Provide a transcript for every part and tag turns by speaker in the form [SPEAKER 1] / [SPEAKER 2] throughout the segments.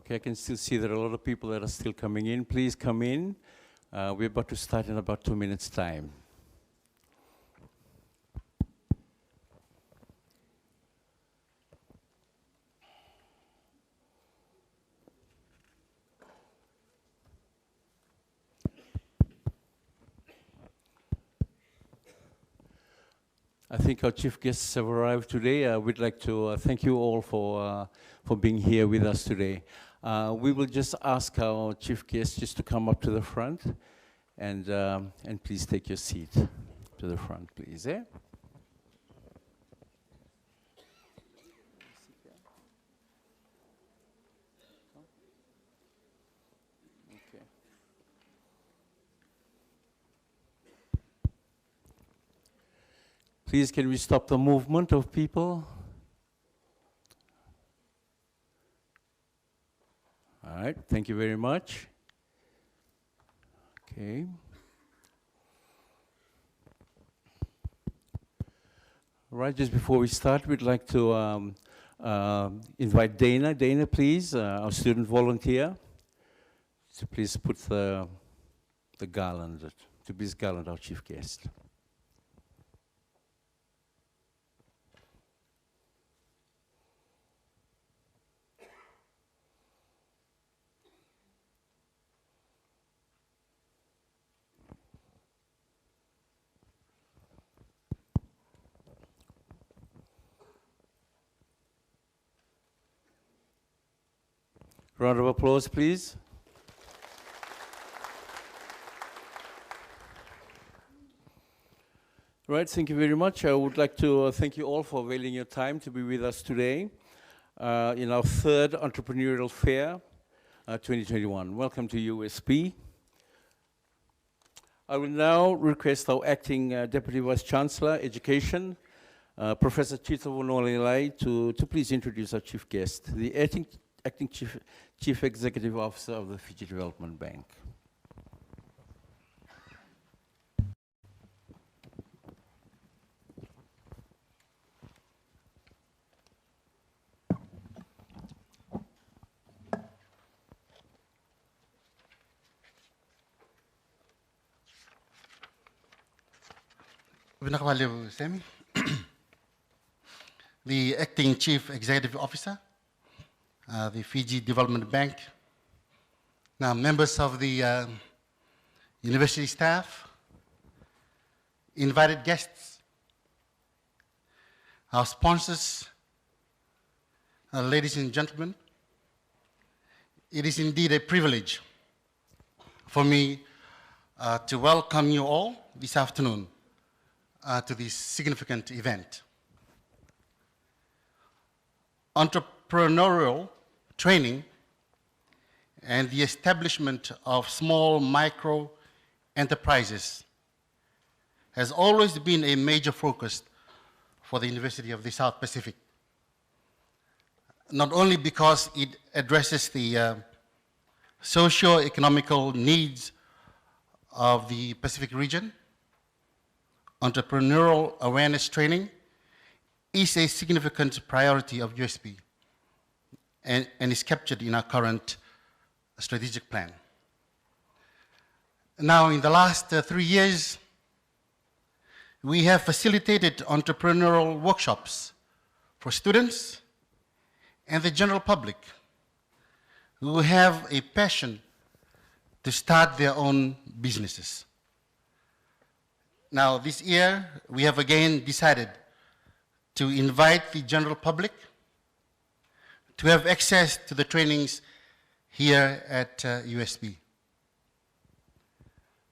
[SPEAKER 1] Okay, I can still see there are a lot of people that are still coming in. Please come in. We're about to start in about 2 minutes' time. I think our chief guests have arrived today. We'd like to thank you all for being here with us today. We will just ask our chief guests just to come up to the front and please take your seat to the front, please. Eh? Please, can we stop the movement of people? All right, thank you very much. Okay. All right, just before we start, we'd like to invite Dana. Dana, please, our student volunteer. So please put the garland, to be garland our chief guest. Round of applause, please. Right, thank you very much. I would like to thank you all for availing your time to be with us today in our third Entrepreneurial Fair 2021. Welcome to USP. I will now request our Acting Deputy Vice Chancellor, Education, Professor Chito Vonolilai, to please introduce our chief guest, the Acting Chief Executive Officer of the Fiji Development Bank.
[SPEAKER 2] The Acting Chief Executive Officer, the Fiji Development Bank, now members of the university staff, invited guests, our sponsors, ladies and gentlemen, it is indeed a privilege for me to welcome you all this afternoon to this significant event. Entrepreneurial training and the establishment of small micro enterprises has always been a major focus for the University of the South Pacific. Not only because it addresses the socio-economical needs of the Pacific region, entrepreneurial awareness training is a significant priority of USP and is captured in our current strategic plan. Now, in the last 3 years, we have facilitated entrepreneurial workshops for students and the general public who have a passion to start their own businesses. Now, this year, we have again decided to invite the general public to have access to the trainings here at USP.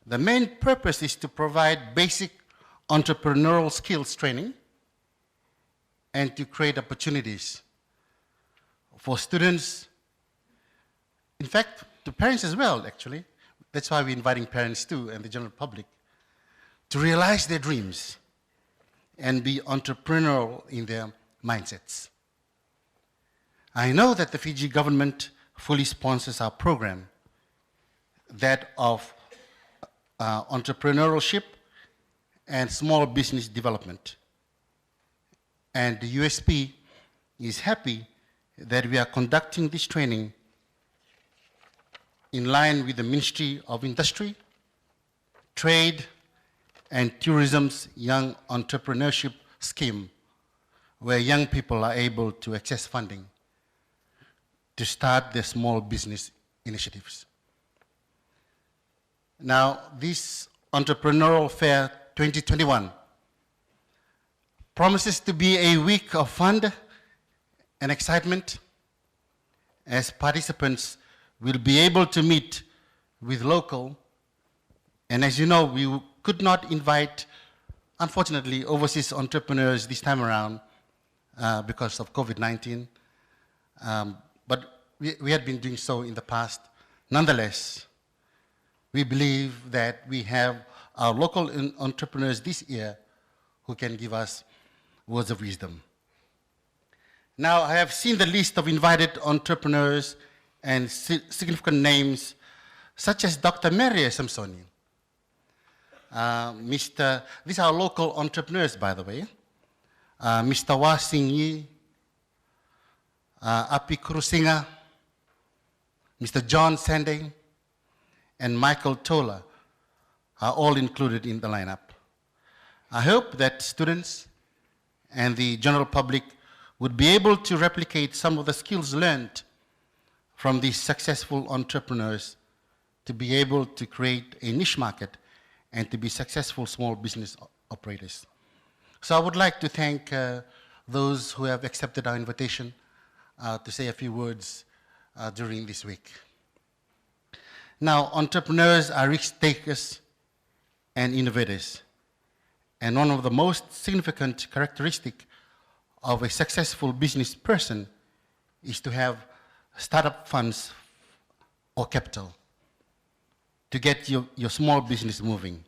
[SPEAKER 2] The main purpose is to provide basic entrepreneurial skills training and to create opportunities for students, in fact, to parents as well, actually. That's why we're inviting parents too and the general public to realize their dreams and be entrepreneurial in their mindsets. I know that the Fiji government fully sponsors our program, that of entrepreneurship and small business development. And the USP is happy that we are conducting this training in line with the Ministry of Industry, Trade and Tourism's Young Entrepreneurship Scheme, where young people are able to access funding to start their small business initiatives. Now, this Entrepreneurial Fair 2021 promises to be a week of fun and excitement, as participants will be able to meet with local, and as you know, we could not invite, unfortunately, overseas entrepreneurs this time around because of COVID-19, but we had been doing so in the past. Nonetheless, we believe that we have our local entrepreneurs this year who can give us words of wisdom. Now, I have seen the list of invited entrepreneurs and significant names, such as Dr. Mary Samsoni. These are local entrepreneurs, by the way. Mr. Wa Sing Yi, Api Kurusinga, Mr. John Sanding, and Michael Tola are all included in the lineup. I hope that students and the general public would be able to replicate some of the skills learned from these successful entrepreneurs to be able to create a niche market and to be successful small business operators. So I would like to thank those who have accepted our invitation to say a few words during this week. Now, entrepreneurs are risk takers and innovators. And one of the most significant characteristics of a successful business person is to have startup funds or capital to get your small business moving.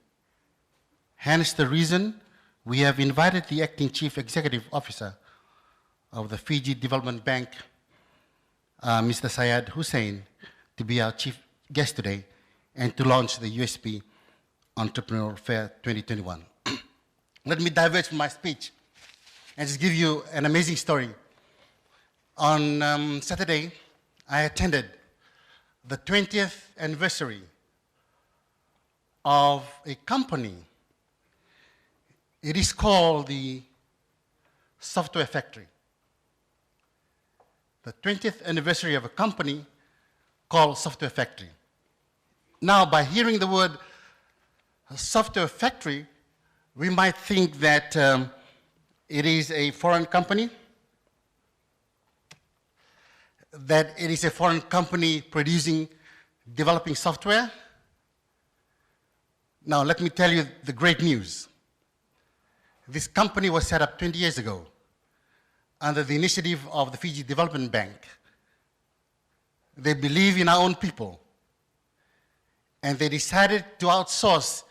[SPEAKER 2] Hence the reason we have invited the acting chief executive officer of the Fiji Development Bank, Mr. Syed Hussein, to be our chief guest today and to launch the USP Entrepreneurial Fair 2021. Let me diverge from my speech and just give you an amazing story. On Saturday, I attended the 20th anniversary of a company. It is called the Software Factory. The 20th anniversary of a company called Software Factory. Now, by hearing the word Software Factory, we might think that it is a foreign company, that it is a foreign company developing software. Now, let me tell you the great news. This company was set up 20 years ago under the initiative of the Fiji Development Bank. They believe in our own people, and they decided to outsource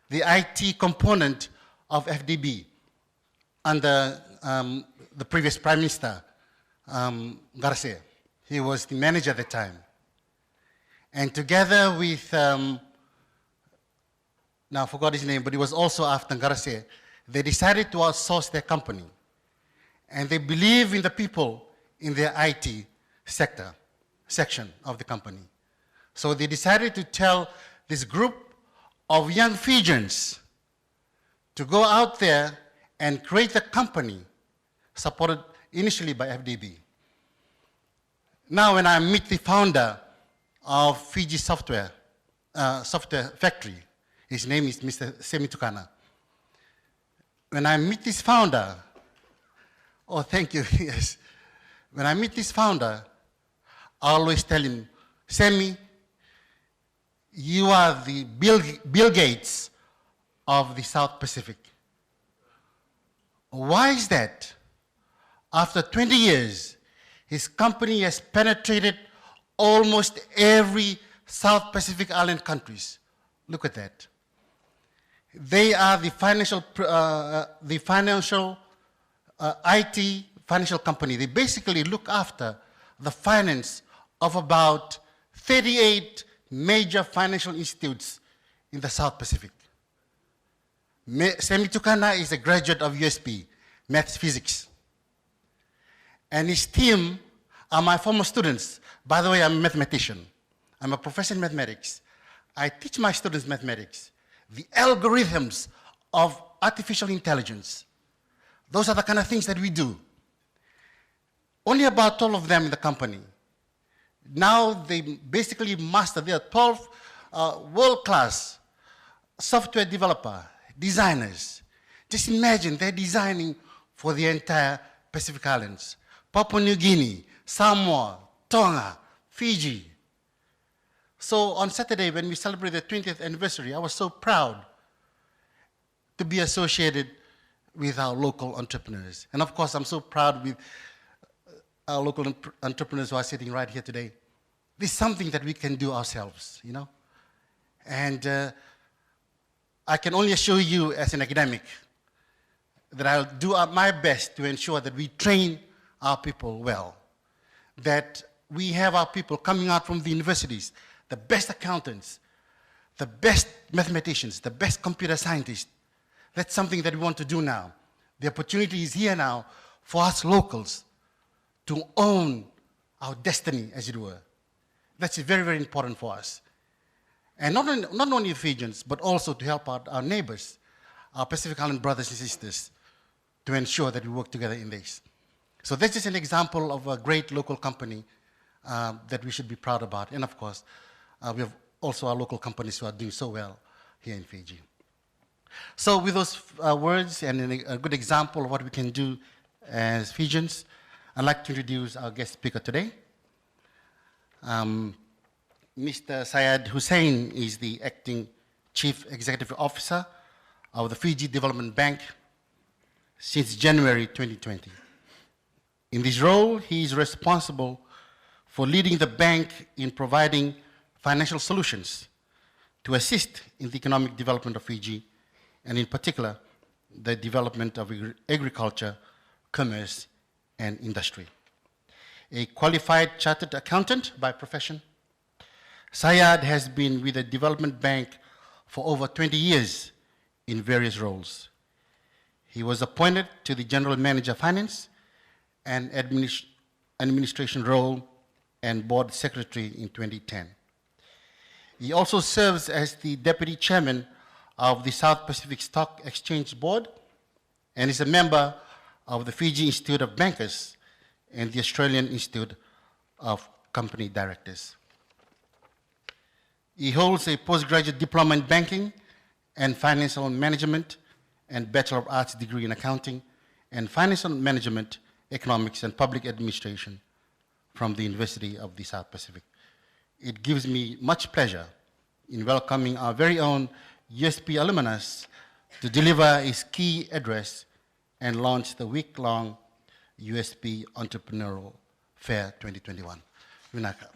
[SPEAKER 2] the IT component of FDB under the previous Prime Minister, Garcia. He was the manager at the time. And together with, now I forgot his name, but he was also after Garcia, they decided to outsource their company. And they believe in the people in their IT section of the company. So they decided to tell this group of young Fijians to go out there and create a company supported initially by FDB. Now, when I meet the founder of Fiji Software Factory, his name is Mr. Semi Tukana. When I meet this founder, oh, thank you, yes. When I meet this founder, I always tell him, Semi, you are the Bill Gates of the South Pacific. Why is that? After 20 years, his company has penetrated almost every South Pacific island countries. Look at that. They are the IT financial company. They basically look after the finance of about 38 major financial institutes in the South Pacific. Semi Tukana is a graduate of USP, Maths Physics. And his team are my former students. By the way, I'm a mathematician. I'm a professor in mathematics. I teach my students mathematics, the algorithms of artificial intelligence. Those are the kind of things that we do. Only about 12 of them in the company. Now they basically master, there are 12 world-class software developer, designers. Just imagine they're designing for the entire Pacific Islands. Papua New Guinea, Samoa, Tonga, Fiji. So on Saturday, when we celebrated the 20th anniversary, I was so proud to be associated with our local entrepreneurs. And of course, I'm so proud with our local entrepreneurs who are sitting right here today. This is something that we can do ourselves, you know? And I can only assure you as an academic that I'll do my best to ensure that we train our people well, that we have our people coming out from the universities, the best accountants, the best mathematicians, the best computer scientists. That's something that we want to do now. The opportunity is here now for us locals to own our destiny, as it were. That's very, very important for us. And not only Fijians, but also to help out our neighbors, our Pacific Island brothers and sisters, to ensure that we work together in this. So this is an example of a great local company that we should be proud about. And of course, we have also our local companies who are doing so well here in Fiji. So with those words and a good example of what we can do as Fijians, I'd like to introduce our guest speaker today. Mr. Syed Hussain is the acting Chief Executive Officer of the Fiji Development Bank since January 2020. In this role, he is responsible for leading the bank in providing financial solutions to assist in the economic development of Fiji, and in particular, the development of agriculture, commerce, and industry. A qualified chartered accountant by profession, Syed has been with the development bank for over 20 years in various roles. He was appointed to the General Manager of Finance and Administration role and Board Secretary in 2010. He also serves as the Deputy Chairman of the South Pacific Stock Exchange Board and is a member of the Fiji Institute of Bankers and the Australian Institute of Company Directors. He holds a postgraduate diploma in banking and financial management and Bachelor of Arts degree in accounting and financial management, economics, and public administration from the University of the South Pacific. It gives me much pleasure in welcoming our very own USP alumnus to deliver his key address and launch the week-long USP Entrepreneurial Fair 2021. Vinaka.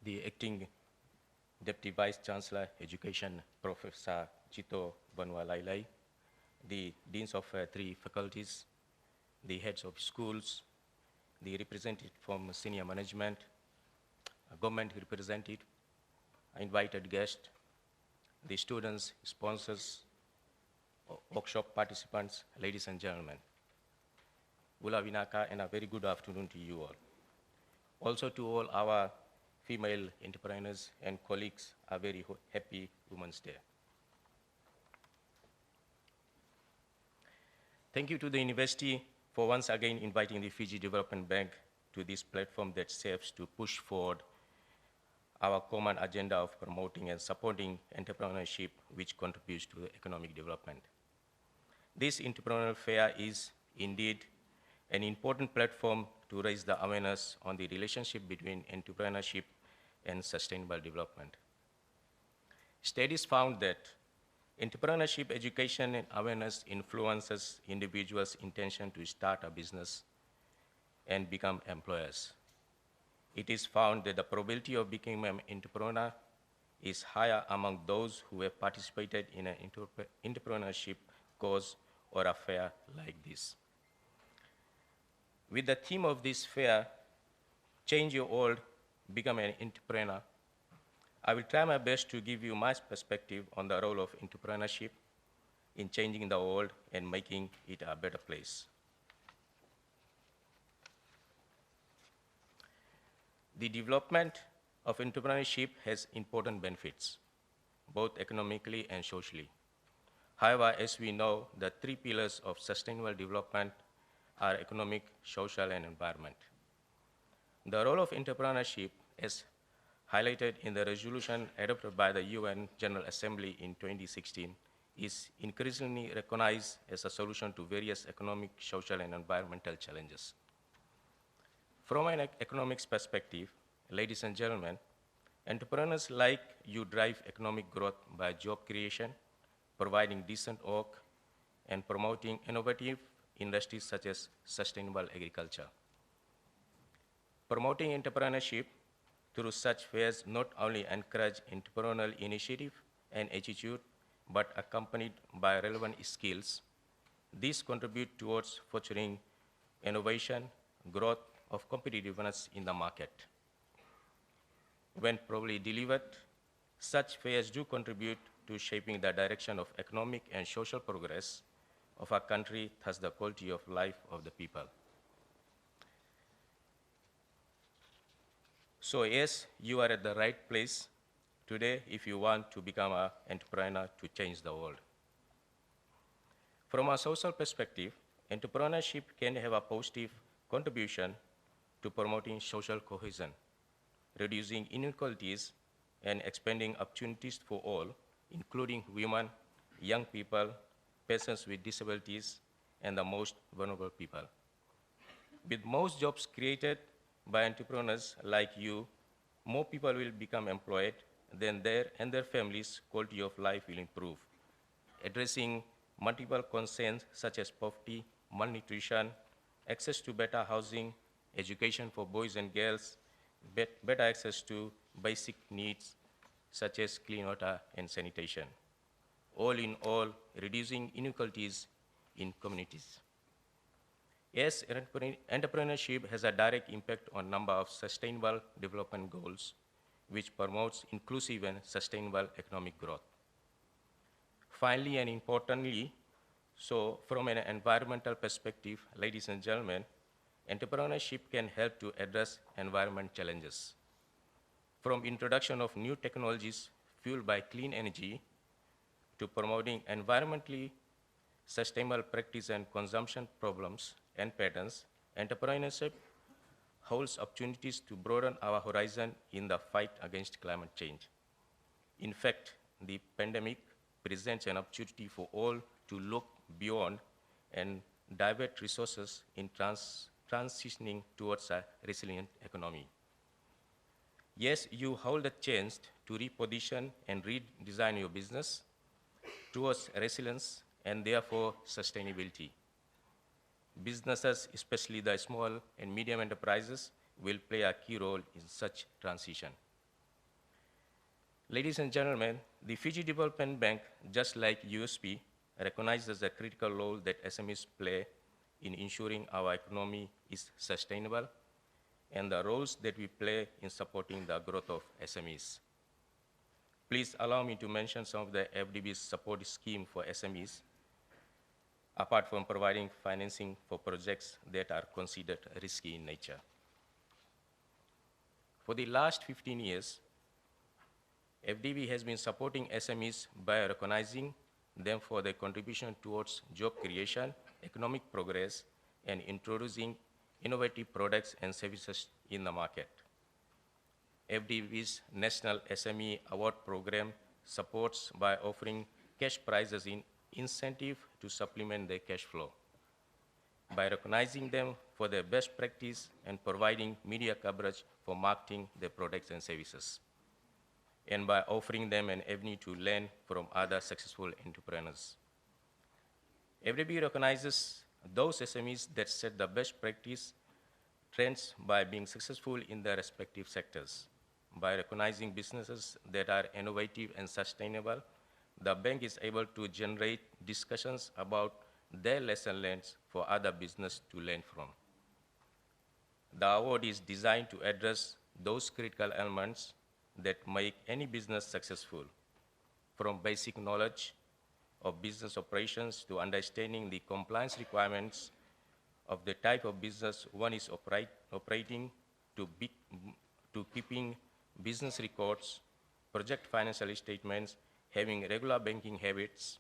[SPEAKER 3] The Acting Deputy Vice Chancellor Education, Professor Chito Banwalailai, the Deans of 3 faculties, the heads of schools, the representative from senior management, a government representative, invited guests, the students, sponsors, workshop participants, ladies and gentlemen. Bula Vinaka, and a very good afternoon to you all. Also to all our female entrepreneurs and colleagues, a very happy Women's Day. Thank you to the university for once again inviting the Fiji Development Bank to this platform that serves to push forward our common agenda of promoting and supporting entrepreneurship, which contributes to economic development. This entrepreneurial fair is indeed an important platform to raise the awareness on the relationship between entrepreneurship and sustainable development. Studies found that entrepreneurship education and awareness influences individuals' intention to start a business and become employers. It is found that the probability of becoming an entrepreneur is higher among those who have participated in an entrepreneurship course or a fair like this. With the theme of this fair, Change Your World, Become an Entrepreneur, I will try my best to give you my perspective on the role of entrepreneurship in changing the world and making it a better place. The development of entrepreneurship has important benefits, both economically and socially. However, as we know, the three pillars of sustainable development are economic, social, and environment. The role of entrepreneurship, as highlighted in the resolution adopted by the UN General Assembly in 2016, is increasingly recognized as a solution to various economic, social, and environmental challenges. From an economics perspective, ladies and gentlemen, entrepreneurs like you drive economic growth by job creation, providing decent work, and promoting innovative industries such as sustainable agriculture. Promoting entrepreneurship through such fairs not only encourage entrepreneurial initiative and attitude, but accompanied by relevant skills. These contribute towards fostering innovation, growth of competitiveness in the market. When properly delivered, such fairs do contribute to shaping the direction of economic and social progress of our country, thus the quality of life of the people. So yes, you are at the right place today if you want to become an entrepreneur to change the world. From a social perspective, entrepreneurship can have a positive contribution to promoting social cohesion, reducing inequalities, and expanding opportunities for all, including women, young people, persons with disabilities, and the most vulnerable people. With most jobs created by entrepreneurs like you, more people will become employed, then their and their families' quality of life will improve, addressing multiple concerns such as poverty, malnutrition, access to better housing, education for boys and girls, better access to basic needs such as clean water and sanitation. All in all, reducing inequalities in communities. Yes, entrepreneurship has a direct impact on a number of sustainable development goals, which promotes inclusive and sustainable economic growth. Finally and importantly, so from an environmental perspective, ladies and gentlemen, entrepreneurship can help to address environment challenges. From introduction of new technologies fueled by clean energy to promoting environmentally sustainable practice and consumption problems and patterns, entrepreneurship holds opportunities to broaden our horizon in the fight against climate change. In fact, the pandemic presents an opportunity for all to look beyond and divert resources in transitioning towards a resilient economy. Yes, you hold a chance to reposition and redesign your business towards resilience and therefore sustainability. Businesses, especially the small and medium enterprises, will play a key role in such transition. Ladies and gentlemen, the Fiji Development Bank, just like USP, recognizes the critical role that SMEs play in ensuring our economy is sustainable and the roles that we play in supporting the growth of SMEs. Please allow me to mention some of the FDB's support scheme for SMEs, apart from providing financing for projects that are considered risky in nature. For the last 15 years, FDB has been supporting SMEs by recognizing them for their contribution towards job creation, economic progress, and introducing innovative products and services in the market. FDB's National SME Award Program supports by offering cash prizes in incentive to supplement their cash flow, by recognizing them for their best practice and providing media coverage for marketing their products and services, and by offering them an avenue to learn from other successful entrepreneurs. FDB recognizes those SMEs that set the best practice trends by being successful in their respective sectors. By recognizing businesses that are innovative and sustainable, the bank is able to generate discussions about their lesson learned for other business to learn from. The award is designed to address those critical elements that make any business successful, from basic knowledge of business operations to understanding the compliance requirements of the type of business one is operating, to keeping business records, project financial statements, having regular banking habits,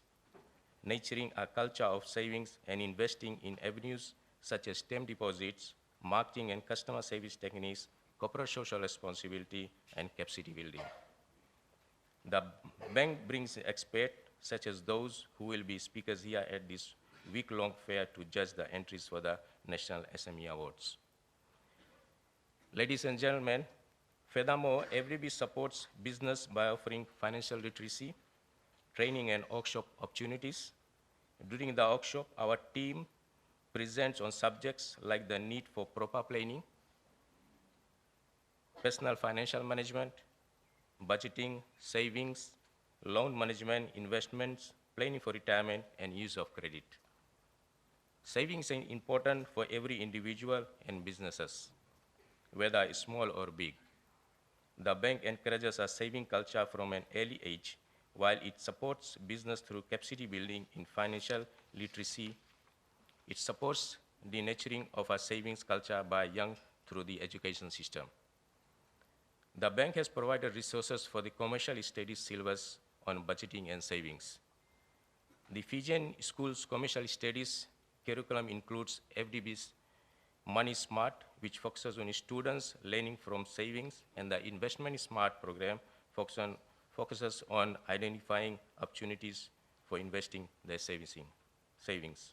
[SPEAKER 3] nurturing a culture of savings and investing in avenues such as term deposits, marketing and customer service techniques, corporate social responsibility, and capacity building. The bank brings experts such as those who will be speakers here at this week-long fair to judge the entries for the National SME Awards. Ladies and gentlemen, furthermore, FDB supports business by offering financial literacy, training and workshop opportunities. During the workshop, our team presents on subjects like the need for proper planning, personal financial management, budgeting, savings, loan management, investments, planning for retirement, and use of credit. Savings are important for every individual and businesses, whether small or big. The bank encourages a saving culture from an early age, while it supports business through capacity building in financial literacy. It supports the nurturing of a savings culture by young through the education system. The bank has provided resources for the commercial studies syllabus on budgeting and savings. The Fijian School's commercial studies curriculum includes FDB's Money Smart, which focuses on students learning from savings, and the Investment Smart program focuses on identifying opportunities for investing their savings.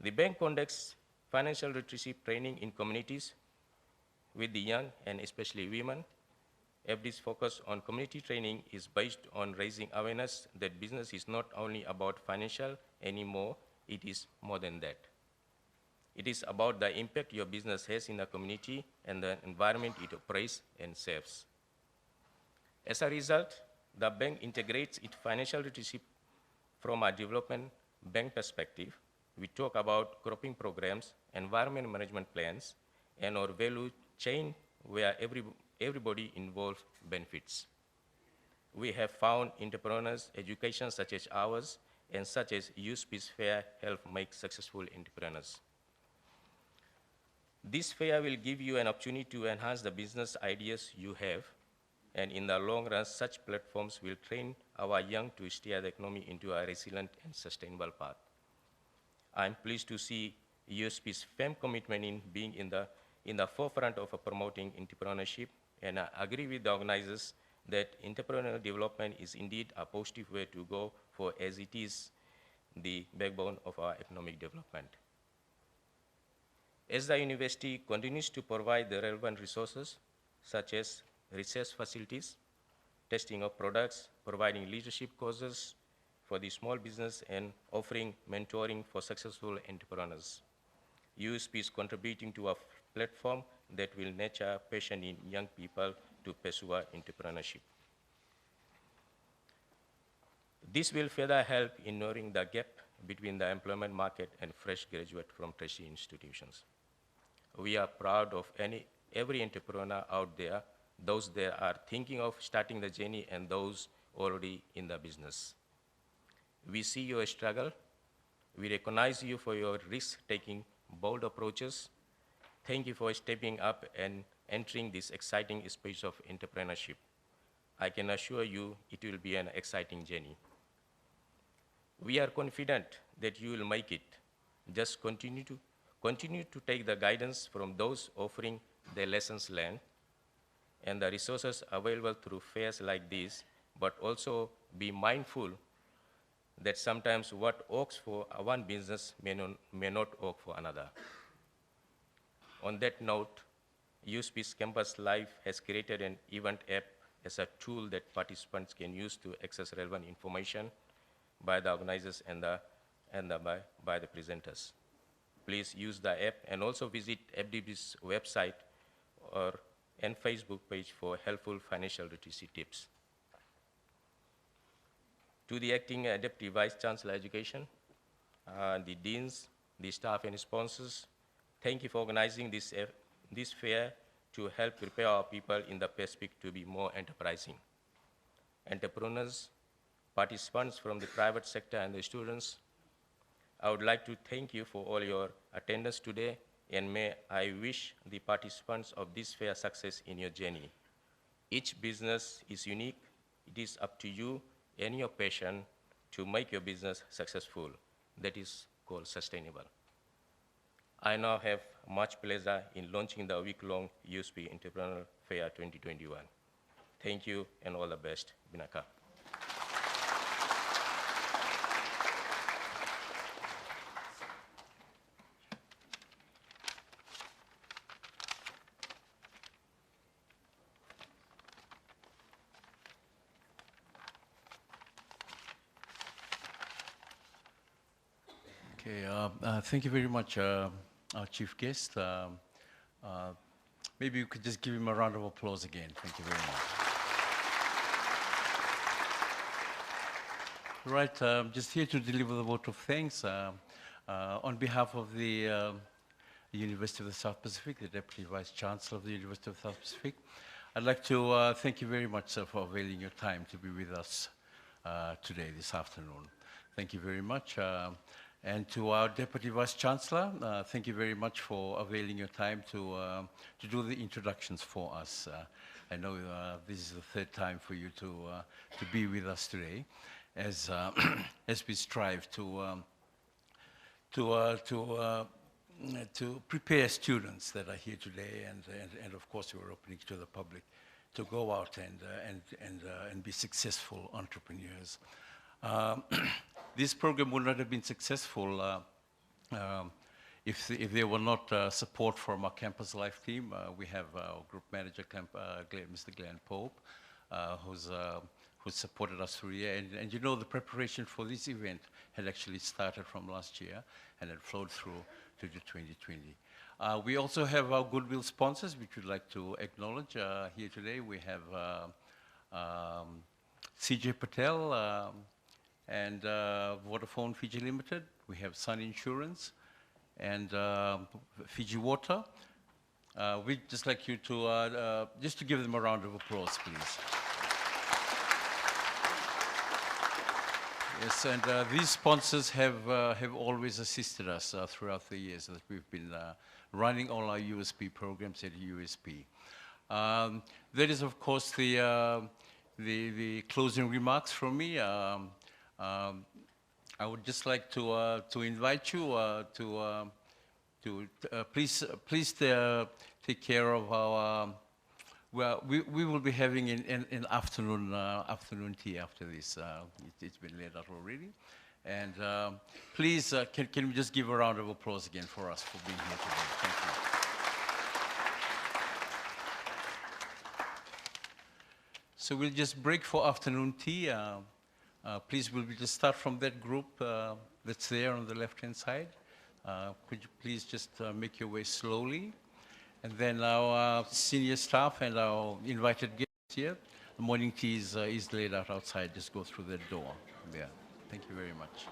[SPEAKER 3] The bank conducts financial literacy training in communities with the young and especially women. FD's focus on community training is based on raising awareness that business is not only about financial anymore, it is more than that. It is about the impact your business has in the community and the environment it operates and serves. As a result, the bank integrates its financial literacy from a development bank perspective. We talk about cropping programs, environment management plans, and our value chain where everybody involved benefits. We have found entrepreneurs education such as ours and such as USP Fair help make successful entrepreneurs. This fair will give you an opportunity to enhance the business ideas you have, and in the long run, such platforms will train our young to steer the economy into a resilient and sustainable path. I'm pleased to see USP's firm commitment in being in the forefront of promoting entrepreneurship, and I agree with the organizers that entrepreneurial development is indeed a positive way to go for, as it is the backbone of our economic development. As the university continues to provide the relevant resources, such as research facilities, testing of products, providing leadership courses for the small business, and offering mentoring for successful entrepreneurs, USP is contributing to a platform that will nurture passion in young people to pursue entrepreneurship. This will further help in narrowing the gap between the employment market and fresh graduates from tertiary institutions. We are proud of every entrepreneur out there, those that are thinking of starting the journey and those already in the business. We see your struggle. We recognize you for your risk-taking, bold approaches. Thank you for stepping up and entering this exciting space of entrepreneurship. I can assure you it will be an exciting journey. We are confident that you will make it. Just continue to take the guidance from those offering the lessons learned and the resources available through fairs like this, but also be mindful that sometimes what works for one business may not work for another. On that note, USP's Campus Live has created an event app as a tool that participants can use to access relevant information by the organizers and by the presenters. Please use the app and also visit FDB's website and Facebook page for helpful financial literacy tips. To the acting Deputy Vice Chancellor Education, the deans, the staff and sponsors, Thank you for organizing this fair to help prepare our people in the Pacific to be more enterprising. Entrepreneurs, participants from the private sector and the students, I would like to thank you for all your attendance today, and may I wish the participants of this fair success in your journey. Each business is unique. It is up to you and your passion to make your business successful. That is called sustainable. I now have much pleasure in launching the week-long USP Entrepreneurial Fair 2021. Thank you and all the best. Binaka.
[SPEAKER 1] Okay, thank you very much, our chief guest. Maybe you could just give him a round of applause again. Thank you very much. Right, just here to deliver the vote of thanks on behalf of the University of the South Pacific, the Deputy Vice Chancellor of the University of the South Pacific. I'd like to thank you very much, sir, for availing your time to be with us today, this afternoon. Thank you very much. And to our Deputy Vice Chancellor, thank you very much for availing your time to do the introductions for us. I know this is the third time for you to be with us today, as as we strive to prepare students that are here today, and of course we're opening to the public to go out and be successful entrepreneurs. This program would not have been successful if there were not support from our Campus Life team. We have our group manager, Mr. Glenn Pope, who's supported us through the year. And you know, the preparation for this event had actually started from last year and had flowed through to the 2020. We also have our Goodwill sponsors, which we'd like to acknowledge here today. We have CJ Patel, and Vodafone Fiji Limited. We have Sun Insurance and Fiji Water. We'd just like you to, just to give them a round of applause, please. Yes, and these sponsors have always assisted us throughout the years that we've been running all our USP programs at USP. That is, of course, the closing remarks from me. I would just like to invite you to please take care of our. Well, we will be having an afternoon tea after this. It's been laid out already, and please can we just give a round of applause again for us for being here today? Thank you. So we'll just break for afternoon tea. Please, we'll just start from that group that's there on the left-hand side. Could you please just make your way slowly? And then our senior staff and our invited guests here, the morning tea is laid out outside. Just go through that door there. Thank you very much.